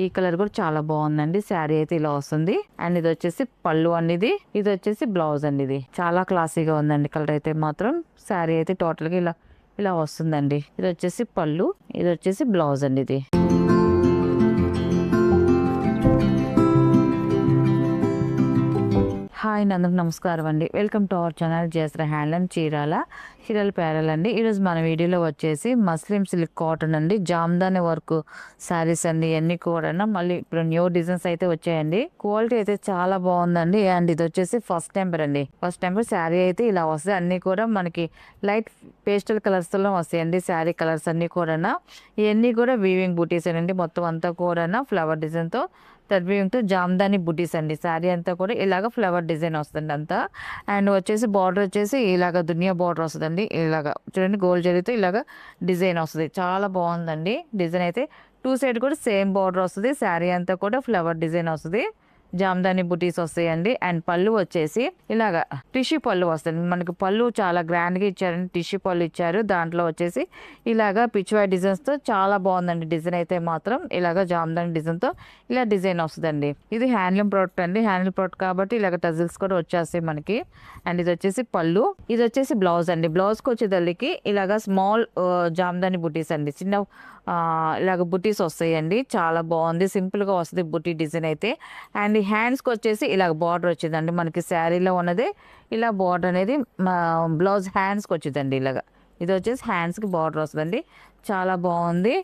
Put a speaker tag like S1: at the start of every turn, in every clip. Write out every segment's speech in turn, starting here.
S1: ఈ కలర్ కూడా చాలా బాగుందండి. శారీ అయితే ఇలా వస్తుంది. అండ్ ఇది వచ్చేసి పళ్ళు అండి. ఇది వచ్చేసి బ్లౌజ్ అండి. ఇది చాలా క్లాసీగా ఉందండి. కలర్ అయితే మాత్రం శారీ అయితే టోటల్ గా ఇలా ఇలా వస్తుందండి. ఇది వచ్చేసి పళ్ళు, ఇది వచ్చేసి బ్లౌజ్ అండి. ఇది హాయ్ అందరికి నమస్కారం అండి. Welcome to our channel Jayashree handloom చీరల పేరల్ అండి. ఈరోజు మన వీడియోలో వచ్చేసి మస్లిం సిల్క్ కాటన్ అండి, జామ్దాని వర్క్ శారీస్ అండి. ఇవన్నీ కూడా మళ్ళీ ఇప్పుడు న్యూ డిజైన్స్ అయితే వచ్చాయండి. క్వాలిటీ అయితే చాలా బాగుందండి. అండ్ ఇది వచ్చేసి ఫస్ట్ టెంపర్ అండి. ఫస్ట్ టెంపర్ శారీ అయితే ఇలా వస్తాయి. అన్ని కూడా మనకి లైట్ పేస్టల్ కలర్స్ లో వస్తాయండి. శారీ కలర్స్ అన్ని కూడా ఇవన్నీ కూడా వీవింగ్ బూటీస్ అండి. మొత్తం అంతా కూడా ఫ్లవర్ డిజైన్ తో తో జామ్దాని బుటీస్ అండి. శారీ అంతా కూడా ఇలాగ ఫ్లవర్ డిజైన్ వస్తుంది అంతా. అండ్ వచ్చేసి బార్డర్ వచ్చేసి ఇలాగ దునియా బార్డర్ వస్తుందండి. ఇలాగ చూడండి గోల్డ్ జరీతో ఇలాగ డిజైన్ వస్తుంది. చాలా బాగుందండి డిజైన్ అయితే. టూ సైడ్ కూడా సేమ్ బార్డర్ వస్తుంది. శారీ అంతా కూడా ఫ్లవర్ డిజైన్ వస్తుంది. జామ్దాని బుటీస్ వస్తాయండి. అండ్ పళ్ళు వచ్చేసి ఇలాగ టిష్యూ పళ్ళు వస్తుంది. మనకి పళ్ళు చాలా గ్రాండ్గా ఇచ్చారండి. టిష్యూ పళ్ళు ఇచ్చారు. దాంట్లో వచ్చేసి ఇలాగ పిచ్వాయ్ డిజైన్స్తో చాలా బాగుందండి. డిజైన్ అయితే మాత్రం ఇలాగ జామ్దాని డిజైన్తో ఇలా డిజైన్ వస్తుందండి. ఇది హ్యాండ్లూమ్ ప్రోడక్ట్ అండి. హ్యాండ్లూమ్ ప్రోడక్ట్ కాబట్టి ఇలాగ టజిల్స్ కూడా వచ్చేస్తాయి మనకి. అండ్ ఇది వచ్చేసి పళ్ళు, ఇది వచ్చేసి బ్లౌజ్ అండి. బ్లౌజ్కి వచ్చేదల్లికి ఇలాగ స్మాల్ జామ్దాని బుటీస్ అండి. చిన్న ఇలాగ బుటీస్ వస్తాయండి. చాలా బాగుంది. సింపుల్గా వస్తుంది బుటీ డిజైన్ అయితే. అండ్ ఈ హ్యాండ్స్కి వచ్చేసి ఇలాగ బార్డర్ వచ్చిందండి. మనకి శారీలో ఉన్నది ఇలా బార్డర్ అనేది బ్లౌజ్ హ్యాండ్స్కి వచ్చిందండి. ఇలాగ ఇది వచ్చేసి హ్యాండ్స్కి బార్డర్ వస్తుందండి. చాలా బాగుంది.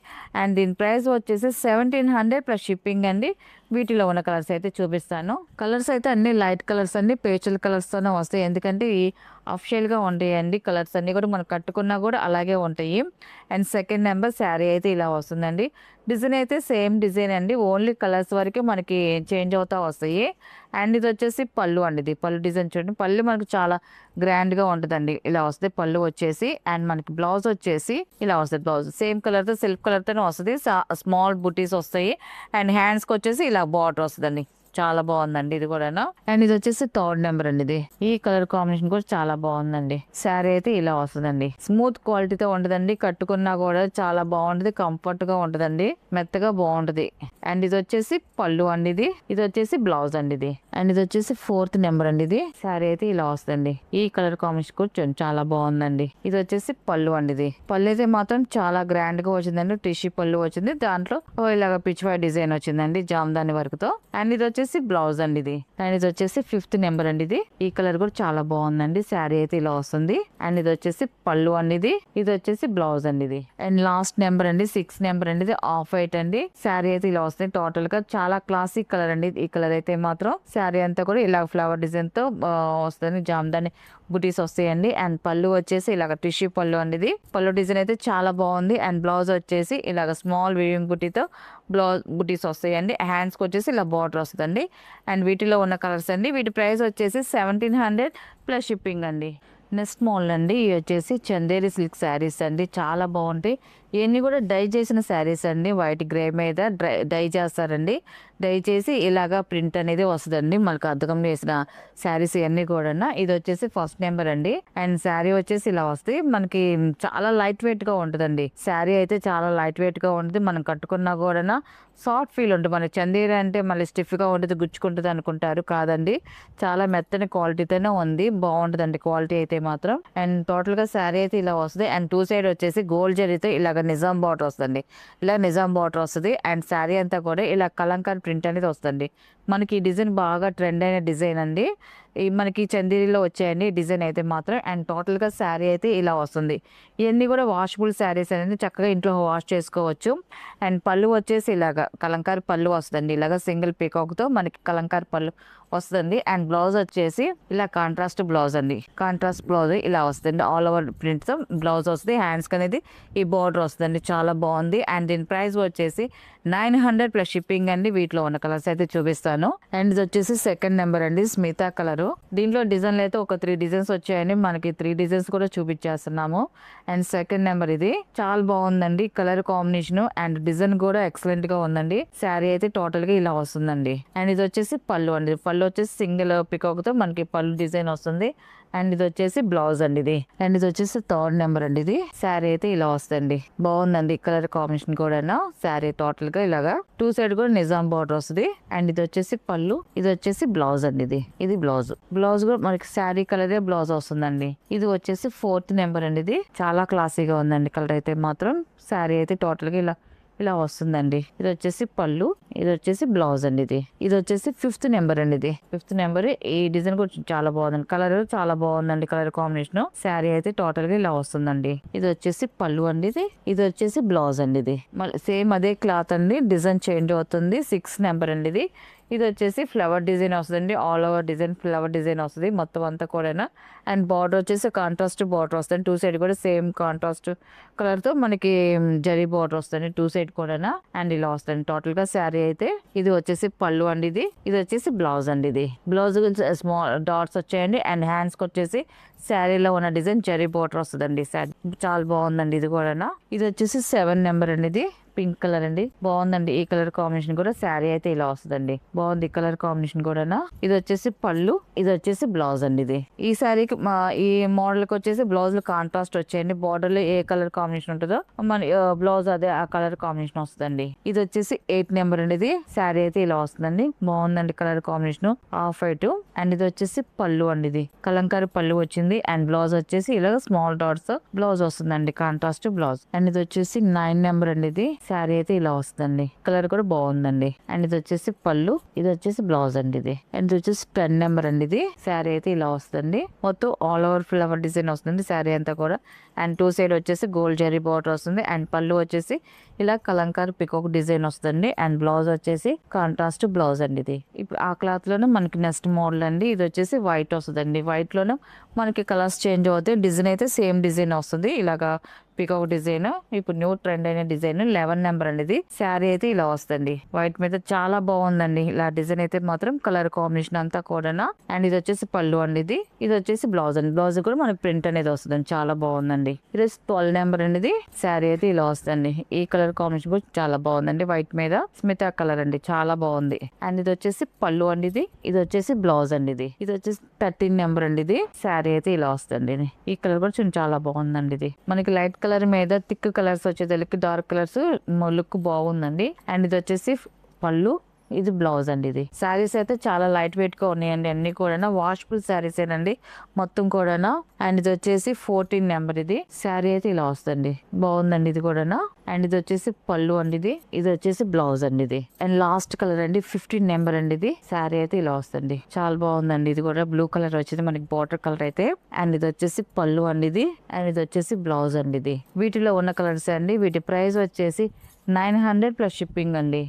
S1: అండ్ దీని ప్రైస్ వచ్చేసి 1700 ప్లస్ షిప్పింగ్ అండి. వీటిలో ఉన్న కలర్స్ అయితే చూపిస్తాను. కలర్స్ అయితే అన్ని లైట్ కలర్స్ అండి, పేస్టల్ కలర్స్తోనే వస్తాయి. ఎందుకంటే ఈ అఫిషియల్గా ఉంటాయండి కలర్స్ అన్నీ కూడా. మనం కట్టుకున్నా కూడా అలాగే ఉంటాయి. అండ్ సెకండ్ నెంబర్ శారీ అయితే ఇలా వస్తుందండి. డిజైన్ అయితే సేమ్ డిజైన్ అండి. ఓన్లీ కలర్స్ వరకే మనకి చేంజ్ అవుతా వస్తాయి. అండ్ ఇది వచ్చేసి పళ్ళు అండి. ఇది పళ్ళు డిజైన్ చూడండి. పళ్ళు మనకు చాలా గ్రాండ్గా ఉంటుందండి. ఇలా వస్తుంది పళ్ళు వచ్చేసి. అండ్ మనకి బ్లౌజ్ వచ్చేసి ఇలా వస్తుంది. బ్లౌజ్ సేమ్ కలర్తో సెల్ఫ్ కలర్తోనే వస్తుంది. స్మాల్ బుటీస్ వస్తాయి. అండ్ హ్యాండ్స్కి వచ్చేసి ఇలా బార్డర్ వస్తుందండి. చాలా బాగుందండి ఇది కూడా. అండ్ ఇది వచ్చేసి థర్డ్ నెంబర్ అండి. ఇది ఈ కలర్ కాంబినేషన్ కూడా చాలా బాగుందండి. శారీ అయితే ఇలా వస్తుందండి. స్మూత్ క్వాలిటీతో ఉంటదండి. కట్టుకున్నా కూడా చాలా బాగుంటది. కంఫర్ట్ గా ఉంటదండి. మెత్తగా బాగుంటది. అండ్ ఇది వచ్చేసి పళ్ళు అండి. ఇది వచ్చేసి బ్లౌజ్ అండి. ఇది అండ్ ఇది వచ్చేసి ఫోర్త్ నెంబర్ అండి. ఇది శారీ అయితే ఇలా వస్తుందండి. ఈ కలర్ కాంబినేషన్ కూడా చాలా బాగుందండి. ఇది వచ్చేసి పళ్ళు అండి. ఇది పళ్ళు అయితే మాత్రం చాలా గ్రాండ్ గా వచ్చిందండి. టిష్యూ పళ్ళు వచ్చింది. దాంట్లో ఇలాగ పిచ్వాయ్ డిజైన్ వచ్చిందండి జామ్దాని వరకు తో. అండ్ ఇది వచ్చేసి బ్లౌజ్ అండి. ఇది అండ్ ఇది వచ్చేసి ఫిఫ్త్ నెంబర్ అండి. ఈ కలర్ కూడా చాలా బాగుందండి. శారీ అయితే ఇలా వస్తుంది. అండ్ ఇది వచ్చేసి పళ్ళు అండి. ఇది వచ్చేసి బ్లౌజ్ అండి. ఇది అండ్ లాస్ట్ నెంబర్ అండి, 6 నెంబర్ అండి. ఇది ఆఫ్ వైట్ అండి. శారీ అయితే ఇలా వస్తుంది. టోటల్ గా చాలా క్లాసిక్ కలర్ అండి. ఈ కలర్ అయితే మాత్రం శారీ అంతా కూడా ఇలా ఫ్లవర్ డిజైన్ తో వస్తుంది. జామ్దాని బుటీస్ వస్తాయండి. అండ్ పళ్ళు వచ్చేసి ఇలాగ టిష్యూ పళ్ళు అండి. పళ్ళు డిజైన్ అయితే చాలా బాగుంది. అండ్ బ్లౌజ్ వచ్చేసి ఇలాగ స్మాల్ వీవింగ్ బుటీతో బ్లౌజ్ బుటీస్ వస్తాయండి. హ్యాండ్స్కి వచ్చేసి ఇలా బార్డర్ వస్తుందండి. అండ్ వీటిలో ఉన్న కలర్స్ అండి. వీటి ప్రైస్ వచ్చేసి 1700 ప్లస్ షిప్పింగ్ అండి. నెక్స్ట్ మోడల్ అండి. ఇవి వచ్చేసి చందేరి సిల్క్ శారీస్ అండి. చాలా బాగుంటాయి. ఇవన్నీ కూడా డై చేసిన శారీస్ అండి. వైట్ గ్రే మీద డై చేస్తారండి. డై చేసి ఇలాగా ప్రింట్ అనేది వస్తుందండి. మనకు అద్దకం వేసిన శారీస్ ఇవన్నీ కూడా. ఇది వచ్చేసి ఫస్ట్ నెంబర్ అండి. అండ్ శారీ వచ్చేసి ఇలా వస్తుంది. మనకి చాలా లైట్ వెయిట్ గా ఉంటుందండి. శారీ అయితే చాలా లైట్ వెయిట్ గా ఉంటుంది. మనం కట్టుకున్నా కూడా సాఫ్ట్ ఫీల్ ఉంటుంది. మనకి చందేరి అంటే మళ్ళీ స్టిఫ్ గా ఉంటుంది, గుచ్చుకుంటుంది అనుకుంటారు. కాదండి, చాలా మెత్తని క్వాలిటీతోనే ఉంది. బాగుంటుందండి క్వాలిటీ అయితే మాత్రం. అండ్ టోటల్ గా శారీ అయితే ఇలా వస్తుంది. అండ్ టూ సైడ్ వచ్చేసి గోల్డ్ జరీతో ఇలాగ నిజాం బార్డర్ వస్తుంది. ఇలా నిజాం బార్డర్ వస్తుంది. అండ్ శారీ అంతా కూడా ఇలా కలంకారీ ప్రింట్ అనేది వస్తుంది. మనకి ఈ డిజైన్ బాగా ట్రెండ్ అయిన డిజైన్ అండి. మనకి చందేరిలో వచ్చాయండి డిజైన్ అయితే మాత్రం. అండ్ టోటల్ గా శారీ అయితే ఇలా వస్తుంది. ఇవన్నీ కూడా వాషబుల్ శారీస్ అనేది చక్కగా ఇంట్లో వాష్ చేసుకోవచ్చు. అండ్ పళ్ళు వచ్చేసి ఇలాగా కలంకారీ పళ్ళు వస్తుంది. ఇలాగ సింగిల్ పీకాక్ తో మనకి కలంకారీ పళ్ళు వస్తుంది. అండ్ బ్లౌజ్ వచ్చేసి ఇలా కాంట్రాస్ట్ బ్లౌజ్ అండి. కాంట్రాస్ట్ బ్లౌజ్ ఇలా వస్తుంది. ఆల్ ఓవర్ ప్రింట్ తో బ్లౌజ్ వస్తుంది. హ్యాండ్స్ అనేది ఈ బార్డర్ వస్తుంది. చాలా బాగుంది. అండ్ దీని ప్రైస్ వచ్చేసి 900 ప్లస్ షిప్పింగ్ అండి. వీటిలో ఉన్న కలర్స్ అయితే చూపిస్తాను. అండ్ ఇది వచ్చేసి సెకండ్ నెంబర్ అండి, స్మితా కలర్. దీంట్లో డిజైన్లు అయితే ఒక 3 డిజైన్స్ వచ్చాయండి. మనకి 3 డిజైన్స్ కూడా చూపించేస్తున్నాము. అండ్ సెకండ్ నెంబర్ ఇది చాలా బాగుందండి. కలర్ కాంబినేషన్ అండ్ డిజైన్ కూడా ఎక్సలెంట్ గా ఉందండి. శారీ అయితే టోటల్ గా ఇలా వస్తుందండి. అండ్ ఇది వచ్చేసి పళ్ళు అండి. పళ్ళు వచ్చేసి సింగిల్ పికాక్ తో మనకి పళ్ళు డిజైన్ వస్తుంది. అండ్ ఇది వచ్చేసి బ్లౌజ్ అండి ఇది. అండ్ ఇది వచ్చేసి 3rd నెంబర్ అండి ఇది. శారీ అయితే ఇలా వస్తుంది, బాగుందండి కలర్ కాంబినేషన్ కూడా. శారీ టోటల్ గా ఇలాగా 2 సైడ్ కూడా నిజాం బార్డర్ వస్తుంది. అండ్ ఇది వచ్చేసి పళ్ళు, ఇది వచ్చేసి బ్లౌజ్ అండి ఇది బ్లౌజ్. బ్లౌజ్ కూడా మనకి శారీ కలరే బ్లౌజ్ వస్తుందండి. ఇది వచ్చేసి 4th నెంబర్ అండి ఇది. చాలా క్లాసీగా ఉందండి కలర్ అయితే మాత్రం. శారీ అయితే టోటల్ గా ఇలా వస్తుందండి. ఇది వచ్చేసి పళ్ళు, ఇది వచ్చేసి బ్లౌజ్ అండి ఇది వచ్చేసి 5th నెంబర్ అండి ఇది. 5th number. ఈ డిజైన్ కూడా చాలా బాగుందండి, కలర్ చాలా బాగుందండి కలర్ కాంబినేషన్. శారీ అయితే టోటల్ గా ఇలా వస్తుందండి. ఇది వచ్చేసి పళ్ళు అండి ఇది వచ్చేసి బ్లౌజ్ అండి ఇది. మళ్ళీ సేమ్ అదే క్లాత్ అండి, డిజైన్ చేంజ్ అవుతుంది. 6th నెంబర్ అండి ఇది వచ్చేసి ఫ్లవర్ డిజైన్ వస్తుందండి, all over design flower design వస్తుంది మొత్తం అంతా కూడా. అండ్ బార్డర్ వచ్చేసి కాంట్రాస్ట్ బార్డర్ వస్తుంది, 2 సైడ్ కూడా సేమ్ కాంట్రాస్ట్ కలర్ తో మనకి జరీ బార్డర్ వస్తుంది 2 సైడ్ కూడా. అండ్ ఇలా వస్తుంది టోటల్ గా శారీ అయితే. ఇది వచ్చేసి పళ్ళు అండి ఇది వచ్చేసి బ్లౌజ్ అండి బ్లౌజ్ స్మాల్ డాట్స్ వచ్చాయండి. అండ్ హ్యాండ్స్ కి వచ్చేసి శారీలో ఉన్న డిజైన్ జరీ బార్డర్ వస్తుందండి. చాలా బాగుందండి ఇది కూడా. ఇది వచ్చేసి 7 నెంబర్ అండి ఇది. పింక్ కలర్ అండి, బాగుందండి ఈ కలర్ కాంబినేషన్ కూడా. శారీ అయితే ఇలా వస్తుందండి, బాగుంది కలర్ కాంబినేషన్ కూడా. ఇది వచ్చేసి పళ్ళు, ఇది వచ్చేసి బ్లౌజ్ అండి ఈ శారీకి ఈ మోడల్ కి వచ్చేసి బ్లౌజ్ లో కాంట్రాస్ట్ వచ్చేయండి. బార్డర్ లో ఏ కలర్ కాంబినేషన్ ఉంటుందో మన బ్లౌజ్ అదే ఆ కలర్ కాంబినేషన్ వస్తుందండి. ఇది వచ్చేసి 8 నెంబర్ అండి ఇది. శారీ అయితే ఇలా వస్తుందండి, బాగుందండి colour combination off white. And ఇది వచ్చేసి పళ్ళు అండి ఇది, కలంకారీ పళ్ళు వచ్చింది. అండ్ బ్లౌజ్ వచ్చేసి ఇలా స్మాల్ డాట్స్ బ్లౌజ్ వస్తుందండి, కాంట్రాస్ట్ బ్లౌజ్. అండ్ ఇది వచ్చేసి 9 నెంబర్ అండి ఇది. శారీ అయితే ఇలా వస్తుందండి, కలర్ కూడా బాగుందండి. అండ్ ఇది వచ్చేసి పళ్ళు, ఇది వచ్చేసి బ్లౌజ్ అండి అండ్ ఇది వచ్చేసి 10 నెంబర్ అండి ఇది. శారీ అయితే ఇలా వస్తుంది, మొత్తం ఆల్ ఓవర్ ఫ్లవర్ డిజైన్ వస్తుంది శారీ అంతా కూడా. అండ్ 2 సైడ్ వచ్చేసి గోల్డ్ జరీ బార్డర్ వస్తుంది. అండ్ పళ్ళు వచ్చేసి ఇలా కలంకారీ పికాక్ డిజైన్ వస్తుంది. అండ్ బ్లౌజ్ వచ్చేసి కాంట్రాస్ట్ బ్లౌజ్ అండి ఇప్పుడు ఆ క్లాత్ లోనే మనకి నెక్స్ట్ మోడల్ అండి. ఇది వచ్చేసి వైట్ వస్తుందండి, వైట్ లోనే మనకి కలర్స్ చేంజ్ అవుతాయి. డిజైన్ అయితే సేమ్ డిజైన్ వస్తుంది, ఇలాగా పికాక్ డిజైన్. ఇప్పుడు న్యూ ట్రెండ్ అయిన డిజైన్ 11 నెంబర్ అండి ఇది. శారీ అయితే ఇలా వస్తుంది వైట్ మీద, చాలా బాగుందండి ఇలా డిజైన్ అయితే మాత్రం కలర్ కాంబినేషన్ అంతా కూడా. అండ్ ఇది వచ్చేసి పళ్ళు అండి ఇది వచ్చేసి బ్లౌజ్ అండి. బ్లౌజ్ కూడా మనకి ప్రింట్ అనేది వస్తుంది, చాలా బాగుందండి. ఇది 12 నెంబర్ అండి. శారీ అయితే ఇలా వస్తుంది, ఈ కలర్ కాంబినేషన్ కూడా చాలా బాగుందండి, వైట్ మీద స్మితా కలర్ అండి, చాలా బాగుంది. అండ్ ఇది వచ్చేసి పళ్ళు అండి ఇది వచ్చేసి బ్లౌజ్ అండి ఇది వచ్చేసి 13 నెంబర్ అండి ఇది. శారీ అయితే ఇలా వస్తుంది, ఈ కలర్ కూడా చాలా బాగుందండి. ఇది మనకి లైట్ కలర్ మీద థిక్ కలర్స్ వచ్చేదానికి డార్క్ కలర్స్ లుక్ బాగుందండి. అండ్ ఇది వచ్చేసి పళ్ళు, ఇది బ్లౌజ్ అండి ఇది. శారీస్ అయితే చాలా లైట్ వెయిట్ గా ఉన్నాయండి, అన్ని కూడా వాషబుల్ శారీస్ ఏనండి మొత్తం కూడా. అండ్ ఇది వచ్చేసి 14 నెంబర్ ఇది. శారీ అయితే ఇలా వస్తుంది, బాగుందండి ఇది కూడా. అండ్ ఇది వచ్చేసి పళ్ళు అండి ఇది వచ్చేసి బ్లౌజ్ అండి ఇది. అండ్ లాస్ట్ కలర్ అండి 15 నెంబర్ అండి ఇది. శారీ అయితే ఇలా వస్తుంది, చాలా బాగుందండి ఇది కూడా. బ్లూ కలర్ వచ్చింది మనకి బార్డర్ కలర్ అయితే. అండ్ ఇది వచ్చేసి పళ్ళు అండి అండ్ ఇది వచ్చేసి బ్లౌజ్ అండి వీటిలో ఉన్న కలర్స్ అండి. వీటి ప్రైస్ వచ్చేసి 900 ప్లస్ షిప్పింగ్ అండి.